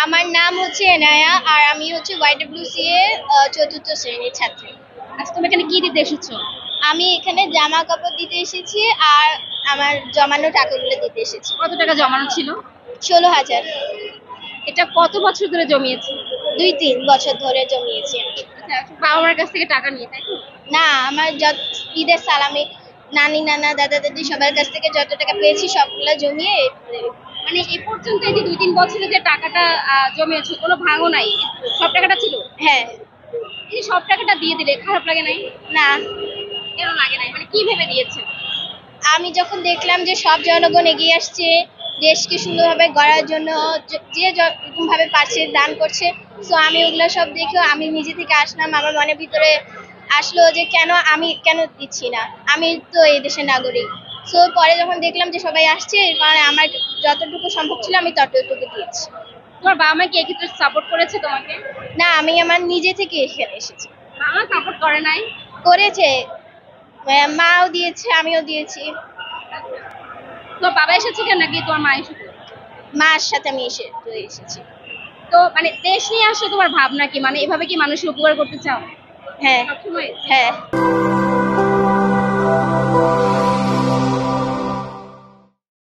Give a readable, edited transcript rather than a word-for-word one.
আমার নাম হচ্ছে এনায়া আর আমি হচ্ছে YWCA চতুর্থ শ্রেণীর ছাত্রী। আচ্ছা, তুমি এখানে কি দিতে এসেছো? আমি এখানে জামা কাপড় দিতে এসেছি আর আমার জমানো টাকাগুলো দিতে এসেছি। কত টাকা জমানো ছিল? 16,000। এটা কত বছর ধরে জমিয়েছো? 2-3 বছর ধরে জমিয়েছি আমি। আচ্ছা, বাবা মার কাছ থেকে টাকা নিয়ে, তাই তো? না, আমার ঈদের সালামি নানি নানা দাদা দাদি সবার কাছ থেকে যত টাকা পেয়েছি সবগুলো জমিয়ে মানে এ পর্যন্ত এই যে 2-3 বছরে যে টাকাটা জমিয়েছো, কোনো ভাঙও নাই, সব টাকাটা ছিল? হ্যাঁ। এই সব টাকাটা দিয়ে দিলে খারাপ লাগে নাই? না, কেন লাগে নাই? মানে কি ভেবে দিয়েছে? আমি যখন দেখলাম যে সব জনগণ এগিয়ে আসছে দেশকে সুন্দরভাবে গড়ার জন্য, যে যেরকম ভাবে পারছে দান করছে, সো আমি ওগুলো সব দেখেও আমি নিজে থেকে আসলাম। আমার মনের ভিতরে আসলো যে আমি কেন দিচ্ছি না, আমি তো এই দেশের নাগরিক। সো পরে যখন দেখলাম যে সবাই আসছে, কারণ আমার যতটুকু সম্ভব ছিল আমি ততটুকু দিয়েছি। তোমার বাবা মা কি এক্ষেত্রে সাপোর্ট করেছে তোমাকে? না, আমি আমার নিজে থেকে এখানে এসেছি। বাবা সাপোর্ট করে নাই? করেছে, মাও দিয়েছে আমিও দিয়েছি। তোমার বাবা এসেছে কেন, নাকি তোমার মা এসেছে? মার সাথে আমি এসেছি। তো মানে দেশ নিয়ে আসলে তোমার ভাবনা কি, মানে এভাবে কি মানুষের উপকার করতে চাও হ্যাঁ সবসময়? হ্যাঁ।